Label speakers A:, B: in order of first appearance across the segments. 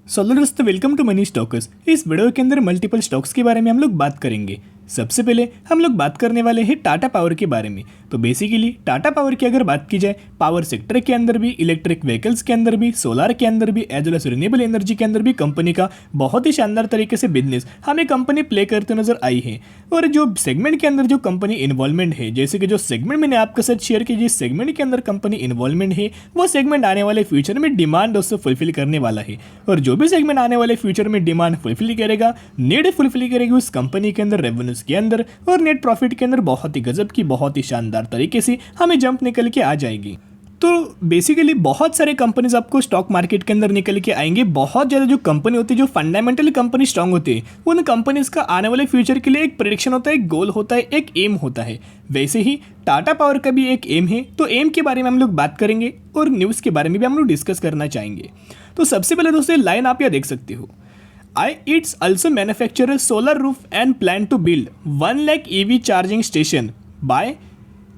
A: दोस्तों welcome to money stalkers. इस video के अंदर मल्टीपल स्टॉक्स के बारे में हम लोग बात करेंगे। सबसे पहले हम लोग बात करने वाले हैं टाटा पावर के बारे में। तो बेसिकली टाटा पावर की अगर बात की जाए, पावर सेक्टर के अंदर भी, इलेक्ट्रिक व्हीकल्स के अंदर भी, सोलार के अंदर भी, as well as renewable energy के अंदर भी कंपनी का बहुत ही शानदार तरीके से बिजनेस हमें कंपनी प्ले करते नजर आई है। और जो सेगमेंट के अंदर जो कंपनी इन्वॉल्वमेंट है, जैसे कि जो सेगमेंट मैंने आपके साथ शेयर की, जिस सेगमेंट के अंदर कंपनी इन्वॉल्वमेंट है वो सेगमेंट आने वाले फ्यूचर में डिमांड उससे फुलफिल करने वाला है। और जो भी सेगमेंट आने वाले फ्यूचर में डिमांड फुलफिल करेगा, नीड फुलफिल करेगी उस कंपनी के अंदर, रेवेन्यूज के अंदर और नेट प्रॉफिट के अंदर बहुत ही गजब की, बहुत ही शानदार तरीके से हमें जंप निकल के आ जाएगी। तो बेसिकली बहुत सारे कंपनीज आपको स्टॉक मार्केट के अंदर निकल के आएंगे। बहुत ज़्यादा जो कंपनी होती है, जो फंडामेंटली कंपनी स्ट्रांग होती है, उन कंपनीज का आने वाले फ्यूचर के लिए एक प्रेडिक्शन होता है, एक गोल होता है, एक एम होता है। वैसे ही टाटा पावर का भी एक एम है। तो एम के बारे में हम लोग बात करेंगे और न्यूज़ के बारे में भी हम लोग डिस्कस करना चाहेंगे। तो सबसे पहले दोस्तों लाइन आप यहाँ देख सकते हो, It's also manufacture a solar roof and plan to build 1 lakh EV charging station by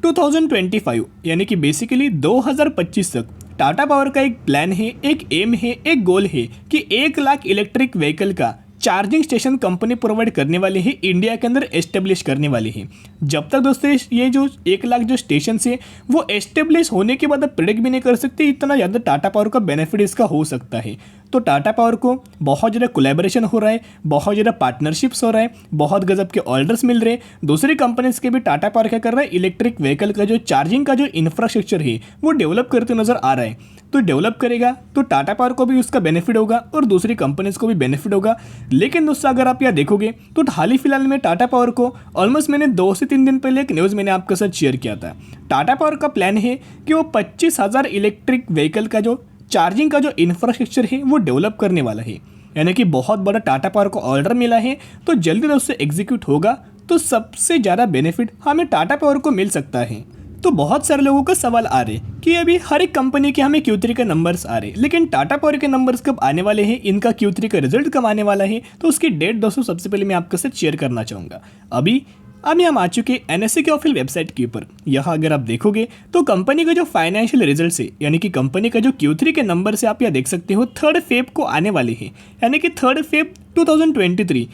A: 2025। यानी कि बेसिकली 2025 तक टाटा पावर का एक प्लान है, एक एम है, एक गोल है कि 1 लाख इलेक्ट्रिक व्हीकल का चार्जिंग स्टेशन कंपनी प्रोवाइड करने वाली है, इंडिया के अंदर एस्टेब्लिश करने वाली है। जब तक दोस्तों ये जो 1 लाख जो स्टेशन है वो एस्टेब्लिश होने के बाद प्रेडिक्ट भी नहीं कर सकते इतना ज़्यादा टाटा पावर का बेनिफिट इसका हो सकता है। तो टाटा पावर को बहुत ज़्यादा कोलैबोरेशन हो रहा है, बहुत ज़्यादा पार्टनरशिप्स हो रहा है, बहुत गजब के ऑर्डर्स मिल रहे हैं। दूसरी कंपनीज के भी टाटा पावर क्या कर रहा है, इलेक्ट्रिक व्हीकल का जो चार्जिंग का जो इंफ्रास्ट्रक्चर है वो डेवलप करते नजर आ रहा है। तो डेवलप करेगा तो टाटा पावर को भी उसका बेनिफिट होगा और दूसरी कंपनीज को भी बेनिफिट होगा। लेकिन दोस्तों अगर आप यहाँ देखोगे तो हाल ही फिलहाल में टाटा पावर को ऑलमोस्ट मैंने 2 से 3 दिन पहले एक न्यूज़ मैंने आपके साथ शेयर किया था। टाटा पावर का प्लान है कि वो 25,000 इलेक्ट्रिक व्हीकल का जो चार्जिंग का जो इंफ्रास्ट्रक्चर है वो डेवलप करने वाला है। यानी कि बहुत बड़ा टाटा पावर को ऑर्डर मिला है, तो जल्दी दोस्तों एग्जीक्यूट होगा तो सबसे ज़्यादा बेनिफिट हमें टाटा पावर को मिल सकता है। तो बहुत सारे लोगों का सवाल आ रहे कि अभी हर एक कंपनी के हमें Q3 के नंबर्स आ रहे, लेकिन टाटा पावर के नंबर्स कब आने वाले हैं, इनका Q3 का रिजल्ट कब आने वाला है, तो उसकी डेट दोस्तों सबसे पहले मैं आपके साथ शेयर करना चाहूँगा। अभी हम आ चुके NSE के ऑफिशियल वेबसाइट के ऊपर। यहाँ अगर आप देखोगे तो कंपनी का जो फाइनेंशियल रिजल्ट है, यानी कि कंपनी का जो Q3 के नंबर से आप यहाँ देख सकते हो 3 फेब को आने वाले हैं, यानी कि 3 फेब 2023।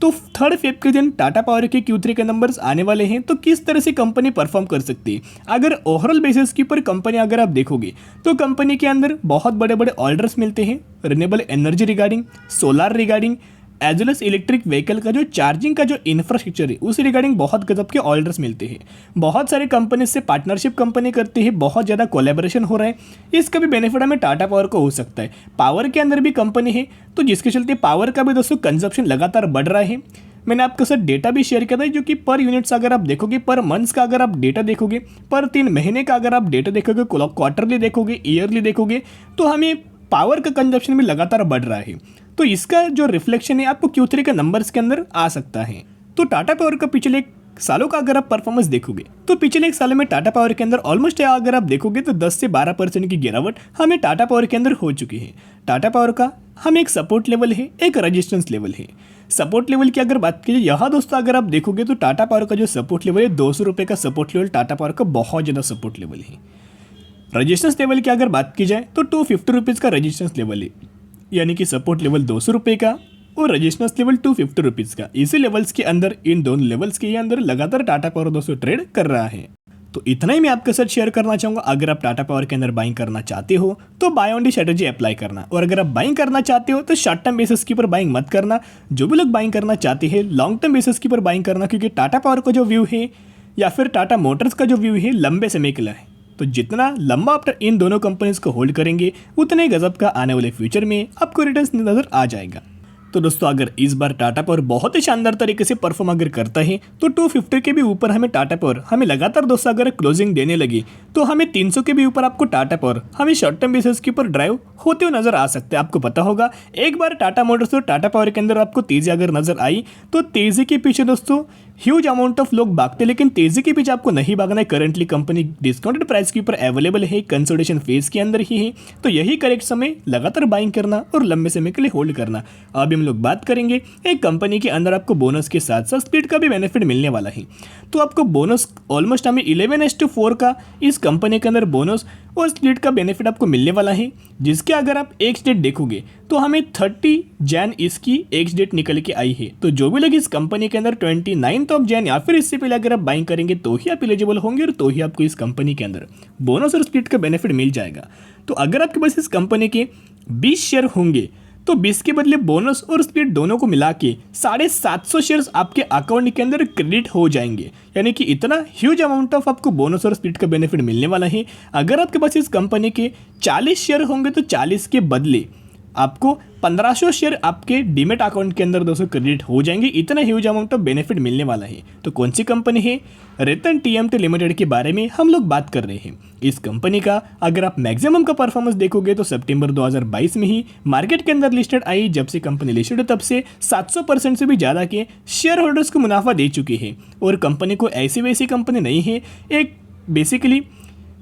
A: तो 3 फेब के दिन टाटा पावर के Q3 के नंबर्स आने वाले हैं। तो किस तरह से कंपनी परफॉर्म कर सकती है, अगर ओवरऑल बेसिस के ऊपर कंपनी अगर आप देखोगे तो कंपनी के अंदर बहुत बड़े बड़े ऑर्डर्स मिलते हैं, renewable energy regarding, solar regarding, as well as electric vehicle का जो चार्जिंग का जो इंफ्रास्ट्रक्चर है उस रिगार्डिंग बहुत गजब के ऑर्डर्स मिलते हैं। बहुत सारे कंपनी से पार्टनरशिप कंपनी करती है, बहुत ज़्यादा कोलैबोरेशन हो रहा है। इसका भी बेनिफिट हमें टाटा पावर को हो सकता है। पावर के अंदर भी कंपनी है, तो जिसके चलते पावर का भी दोस्तों कंजप्शन लगातार बढ़ रहा है। मैंने आपके साथ डेटा भी शेयर किया था, जो कि पर यूनिट्स अगर आप देखोगे, पर मंथ्स का अगर आप डेटा देखोगे, पर 3 महीने का अगर आप डेटा देखोगे, क्वार्टरली देखोगे, ईयरली देखोगे, तो हमें पावर का कंजप्शन भी लगातार बढ़ रहा है। तो इसका जो रिफ्लेक्शन है आपको Q3 के नंबर्स के अंदर आ सकता है। तो टाटा पावर का पिछले 1 सालों का अगर आप परफॉर्मेंस देखोगे तो पिछले 1 साल में टाटा पावर के अंदर ऑलमोस्ट अगर आप देखोगे तो 10 से 12% की गिरावट हमें टाटा पावर के अंदर हो चुकी है। टाटा पावर का हमें एक सपोर्ट लेवल है, एक रेजिस्टेंस लेवल है। सपोर्ट लेवल की अगर बात कीजिए, यहाँ दोस्तों अगर आप देखोगे तो टाटा पावर का जो सपोर्ट लेवल है 200 रुपये का सपोर्ट लेवल टाटा पावर का बहुत ज़्यादा सपोर्ट लेवल है। रजिस्टेंस लेवल की अगर बात की जाए तो 250 रुपीज़ का रजिस्टेंस लेवल है, यानी कि सपोर्ट लेवल 200 रुपये का और रजिस्टेंस लेवल 250 रुपीज़ का। इसी लेवल्स के अंदर, इन दोनों लेवल्स के अंदर लगातार टाटा पावर दोस्तों ट्रेड कर रहा है। तो इतना ही मैं आपके साथ शेयर करना चाहूँगा। अगर आप टाटा पावर के अंदर बाइंग करना चाहते हो तो buy on dip strategy apply करना, और अगर आप बाइंग करना चाहते हो तो शॉर्ट टर्म बेसिस के ऊपर बाइंग मत करना। जो भी लोग बाइंग करना चाहते हैं लॉन्ग टर्म बेसिस के ऊपर बाइंग करना, क्योंकि टाटा पावर का जो व्यू है या फिर टाटा मोटर्स का जो व्यू है लंबे समय के लिए है। तो जितना लंबा आप इन दोनों कंपनीज को होल्ड करेंगे उतने गजब का आने वाले फ्यूचर में आपको रिटर्न्स नजर आ जाएगा। तो दोस्तों अगर इस बार टाटा पावर बहुत ही शानदार तरीके से परफॉर्म अगर करता है तो 250 के भी ऊपर हमें टाटा पावर हमें लगातार दोस्तों अगर क्लोजिंग देने लगी तो हमें 300 के भी ऊपर आपको टाटा पावर हमें शॉर्ट टर्म बेसिस के ऊपर ड्राइव होते हुए नजर आ सकते हैं। आपको पता होगा एक बार टाटा मोटर्स और टाटा पावर के अंदर आपको तेजी अगर नजर आई तो तेजी के पीछे दोस्तों ह्यूज अमाउंट ऑफ लोग भागते, लेकिन तेजी के पीछे आपको नहीं भागना है। करंटली कंपनी डिस्काउंटेड प्राइस के ऊपर अवेलेबल है, कंसोलिडेशन फेज के अंदर ही है। तो यही करेक्ट समय लगातार बाइंग करना और लंबे समय के लिए होल्ड करना। अभी हम लोग बात करेंगे एक कंपनी के अंदर आपको बोनस के साथ साथ स्प्लिट का भी बेनिफिट मिलने वाला है। तो आपको बोनस ऑलमोस्ट हमें 11:4 का इस कंपनी के अंदर बोनस और स्प्लिट का बेनिफिट आपको मिलने वाला है, जिसके अगर आप एक्स डेट देखोगे तो हमें 30 जैन इसकी एक्स डेट निकल के आई है। तो जो भी लोग इस कंपनी के अंदर 29 जैन या फिर इससे पहले अगर आप बाइंग करेंगे तो ही आप एलिजिबल होंगे और तो ही आपको इस कंपनी के अंदर बोनस और स्प्लिट का बेनिफिट मिल जाएगा। तो अगर आपके पास इस कंपनी के 20 शेयर होंगे तो 20 के बदले बोनस और स्प्लिट दोनों को मिला के 750 शेयर्स आपके अकाउंट के अंदर क्रेडिट हो जाएंगे। यानी कि इतना ह्यूज अमाउंट ऑफ आपको बोनस और स्प्लिट का बेनिफिट मिलने वाला है। अगर आपके पास इस कंपनी के 40 शेयर होंगे तो 40 के बदले आपको 1500 शेयर आपके डीमेट अकाउंट के अंदर दोस्तों क्रेडिट हो जाएंगे। इतना ह्यूज अमाउंट ऑफ बेनिफिट मिलने वाला है। तो कौन सी कंपनी है? रतन टीएमटी लिमिटेड के बारे में हम लोग बात कर रहे हैं। इस कंपनी का अगर आप मैक्सिमम का परफॉर्मेंस देखोगे तो सितंबर 2022 में ही मार्केट के अंदर लिस्टेड आई। जब से कंपनी लिस्टेड है तब से 700% से भी ज़्यादा के शेयर होल्डर्स को मुनाफा दे चुकी है। और कंपनी को ऐसी वैसी कंपनी नहीं है, एक बेसिकली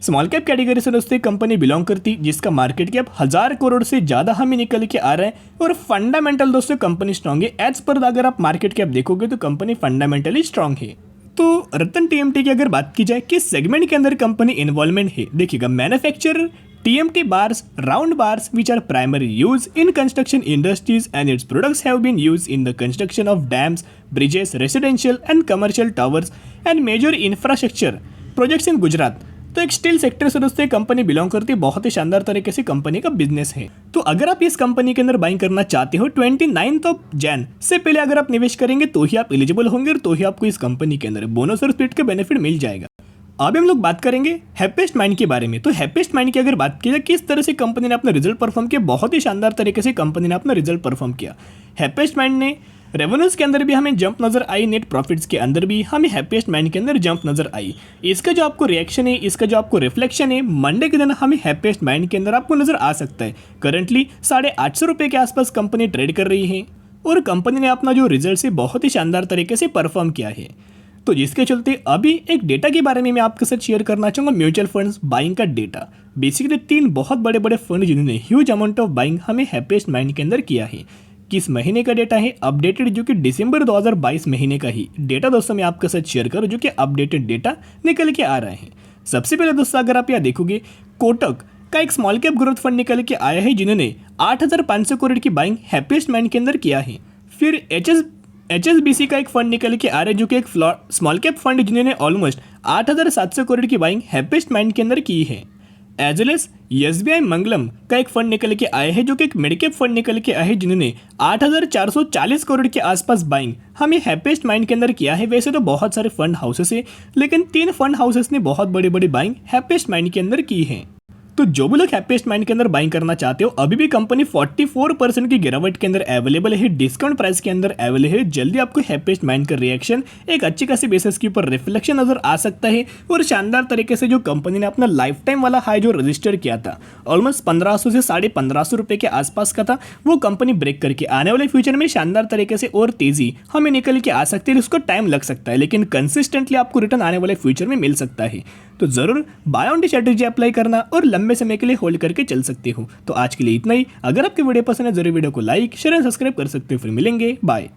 A: स्मॉल कैप कैटेगरी से दोस्तों कंपनी बिलोंग करती, जिसका मार्केट कैप 1000 करोड़ से ज़्यादा हमें निकल के आ रहा है। और फंडामेंटल दोस्तों कंपनी स्ट्रांग है। एज पर अगर आप मार्केट कैप देखोगे तो कंपनी फंडामेंटली स्ट्रांग है। तो रतन टीएमटी की अगर बात की जाए किस सेगमेंट के अंदर कंपनी इन्वॉल्वमेंट है, देखिएगा manufacturer TMT bars, round bars which are primary use in construction industries and its products have been used in the construction of dams, bridges, residential and commercial towers and major infrastructure projects in Gujarat. तो एक steel sector से दोस्तों company belong करती है। बहुत ही शानदार तरीके से कंपनी का बिजनेस है। तो अगर आप इस कंपनी के अंदर बाइंग करना चाहते हो 29 जैन से पहले अगर आप निवेश करेंगे तो ही आप एलिजिबल होंगे और तो ही आपको इस कंपनी के अंदर बोनस और स्प्लिट का बेनिफिट मिल जाएगा। अब हम लोग बात करेंगे हैप्पीएस्ट माइंड के बारे में। तो हैप्पीएस्ट माइंड की अगर बात की जाए किस तरह से कंपनी ने अपना रिजल्ट परफॉर्म किया, बहुत ही शानदार तरीके से कंपनी ने अपना रिजल्ट परफॉर्म किया। हैप्पीएस्ट माइंड ने रेवेन्यूज के अंदर भी हमें जंप नजर आई, नेट प्रॉफिट्स के अंदर भी हमें हैप्पीएस्ट माइंड के अंदर जंप नजर आई। इसका जो आपको रिएक्शन है, इसका जो आपको रिफ्लेक्शन है मंडे के दिन हमें हैप्पीएस्ट माइंड के अंदर आपको नजर आ सकता है। करंटली 850 रुपये के आसपास कंपनी ट्रेड कर रही है और कंपनी ने अपना जो रिजल्ट है बहुत ही शानदार तरीके से परफॉर्म किया है। तो जिसके चलते अभी एक डेटा के बारे में मैं आपके साथ शेयर करना चाहूँगा, म्यूचुअल फंड्स बाइंग का डेटा। बेसिकली 3 बहुत बड़े बड़े फंड जिन्होंने ह्यूज अमाउंट ऑफ बाइंग हमें हैप्पीएस्ट माइंड के अंदर किया है। किस महीने का डेटा है? अपडेटेड, जो कि दिसंबर 2022 महीने का ही डेटा दोस्तों मैं आपके साथ शेयर करूँ, जो कि अपडेटेड डेटा निकल के आ रहा है। सबसे पहले दोस्तों अगर आप यहाँ देखोगे कोटक का एक स्मॉल कैप ग्रोथ फंड निकल के आया है, जिन्होंने 8500 करोड़ की बाइंग हैप्पीएस्ट माइंड के अंदर किया है। फिर HSBC का एक फंड निकल के आ रहा है, जो कि एक स्मॉल कैप फंड जिन्होंने ऑलमोस्ट 8700 करोड़ की बाइंग हैप्पीएस्ट माइंड के अंदर की है। एज वेल एस SBI मंगलम का एक फंड निकल के आया है, जो कि एक मिड कैप फंड निकल के आया है, जिन्होंने 8440 करोड़ के आसपास बाइंग हमें हैप्पीएस्ट माइंड के अंदर किया है। वैसे तो बहुत सारे फंड हाउसेस है, लेकिन 3 फंड हाउसेस ने बहुत बड़ी बड़ी बाइंग हैप्पीएस्ट माइंड के अंदर की है। तो जो भी लोग हैप्पीएस्ट माइंड के अंदर बाइंग करना चाहते हो, अभी भी कंपनी 44% की गिरावट के अंदर अवेलेबल है, डिस्काउंट प्राइस के अंदर अवेलेबल है। जल्दी आपको हैप्पीएस्ट माइंड का रिएक्शन एक अच्छी खासी बेसिस के ऊपर रिफ्लेक्शन नजर आ सकता है। और शानदार तरीके से जो कंपनी ने अपना लाइफ टाइम वाला हाई जो रजिस्टर किया था ऑलमोस्ट 1500 से 1550 रुपये के आसपास का था, वो कंपनी ब्रेक करके आने वाले फ्यूचर में शानदार तरीके से और तेजी हमें निकल के आ सकती है। उसको टाइम लग सकता है, लेकिन कंसिस्टेंटली आपको रिटर्न आने वाले फ्यूचर में मिल सकता है। तो जरूर buy on dip strategy apply करना और लंबे समय के लिए होल्ड करके चल सकते हो। तो आज के लिए इतना ही। अगर आपकी वीडियो पसंद है जरूर वीडियो को लाइक शेयर एंड सब्सक्राइब कर सकते हो। फिर मिलेंगे, बाय।